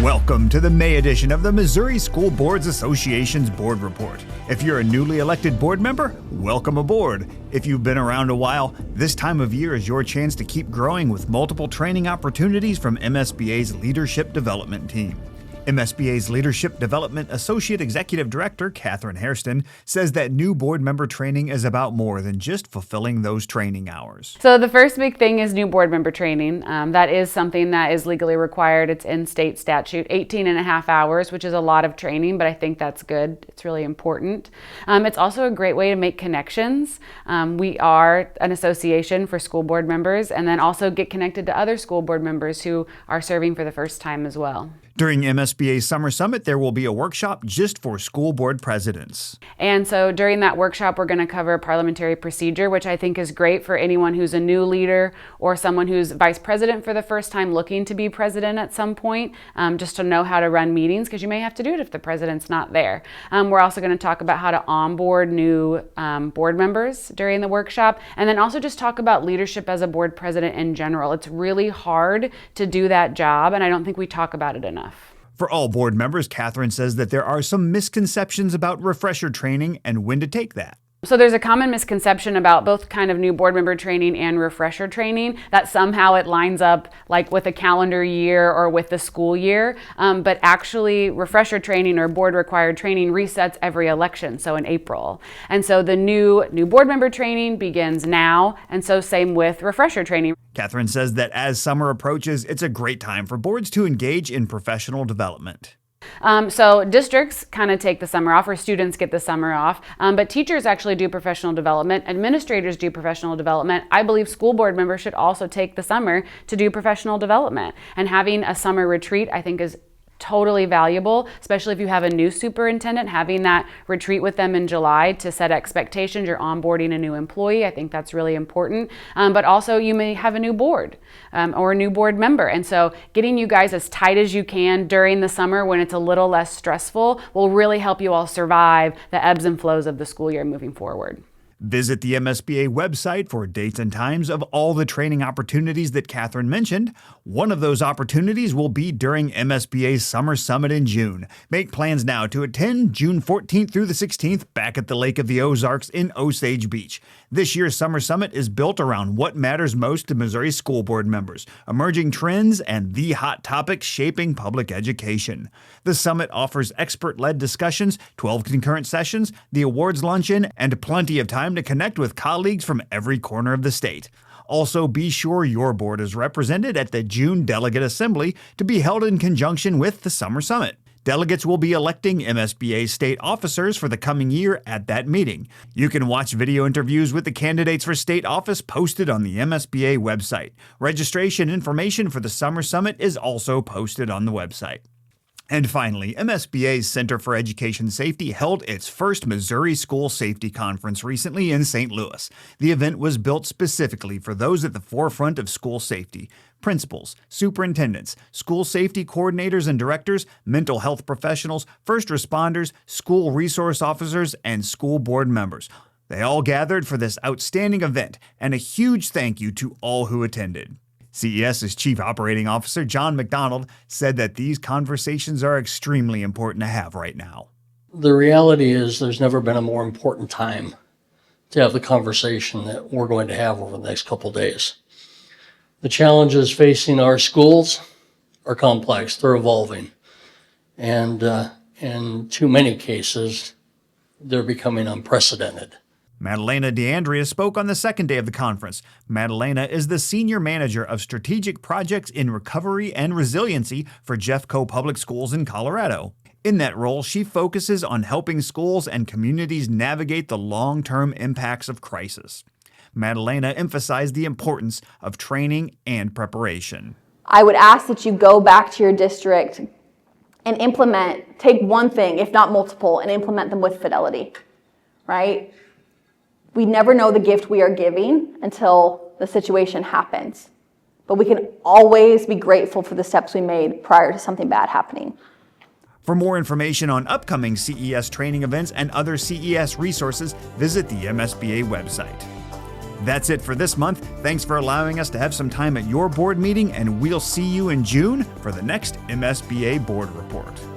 Welcome to the May edition of the Missouri School Boards Association's Board Report. If you're a newly elected board member, welcome aboard. If you've been around a while, this time of year is your chance to keep growing with multiple training opportunities from MSBA's Leadership Development Team. MSBA's Leadership Development Associate Executive Director, Catherine Hairston, says that new board member training is about more than just fulfilling those training hours. So the first big thing is new board member training. That is something that is legally required. It's in state statute, 18 and a half hours, which is a lot of training, but I think that's good. It's really important. It's also a great way to make connections. We are an association for school board members, and then also get connected to other school board members who are serving for the first time as well. During MSBA's Summer Summit, there will be a workshop just for school board presidents. And so during that workshop, we're going to cover parliamentary procedure, which I think is great for anyone who's a new leader or someone who's vice president for the first time looking to be president at some point, just to know how to run meetings, because you may have to do it if the president's not there. We're also going to talk about how to onboard new board members during the workshop, and then also just talk about leadership as a board president in general. It's really hard to do that job, and I don't think we talk about it enough. For all board members, Catherine says that there are some misconceptions about refresher training and when to take that. So there's a common misconception about both kind of new board member training and refresher training, that somehow it lines up like with a calendar year or with the school year. But actually refresher training or board required training resets every election, so in April. And so the new board member training begins now, and so same with refresher training. Catherine says that as summer approaches, it's a great time for boards to engage in professional development. So districts kind of take the summer off, or students get the summer off, but teachers actually do professional development, administrators do professional development. I believe school board members should also take the summer to do professional development, and having a summer retreat I think is totally valuable, especially if you have a new superintendent. Having that retreat with them in July to set expectations, you're onboarding a new employee. I think that's really important. But also you may have a new board or a new board member. And so getting you guys as tight as you can during the summer when it's a little less stressful will really help you all survive the ebbs and flows of the school year moving forward. Visit the MSBA website for dates and times of all the training opportunities that Catherine mentioned. One of those opportunities will be during MSBA's Summer Summit in June. Make plans now to attend June 14th through the 16th back at the Lake of the Ozarks in Osage Beach. This year's Summer Summit is built around what matters most to Missouri school board members, emerging trends, and the hot topics shaping public education. The summit offers expert-led discussions, 12 concurrent sessions, the awards luncheon, and plenty of time to connect with colleagues from every corner of the state. Also, be sure your board is represented at the June Delegate Assembly to be held in conjunction with the Summer Summit. Delegates will be electing MSBA state officers for the coming year at that meeting. You can watch video interviews with the candidates for state office posted on the MSBA website. Registration information for the Summer Summit is also posted on the website. And finally, MSBA's Center for Education Safety held its first Missouri School Safety Conference recently in St. Louis. The event was built specifically for those at the forefront of school safety: principals, superintendents, school safety coordinators and directors, mental health professionals, first responders, school resource officers, and school board members. They all gathered for this outstanding event, and a huge thank you to all who attended. CES's Chief Operating Officer, John McDonald, said that these conversations are extremely important to have right now. The reality is there's never been a more important time to have the conversation that we're going to have over the next couple of days. The challenges facing our schools are complex, they're evolving, and in too many cases, they're becoming unprecedented. Madalena DeAndrea spoke on the second day of the conference. Madalena is the Senior Manager of Strategic Projects in Recovery and Resiliency for Jeffco Public Schools in Colorado. In that role, she focuses on helping schools and communities navigate the long-term impacts of crisis. Madalena emphasized the importance of training and preparation. I would ask that you go back to your district and take one thing, if not multiple, and implement them with fidelity, right? We never know the gift we are giving until the situation happens. But we can always be grateful for the steps we made prior to something bad happening. For more information on upcoming CES training events and other CES resources, visit the MSBA website. That's it for this month. Thanks for allowing us to have some time at your board meeting, and we'll see you in June for the next MSBA Board Report.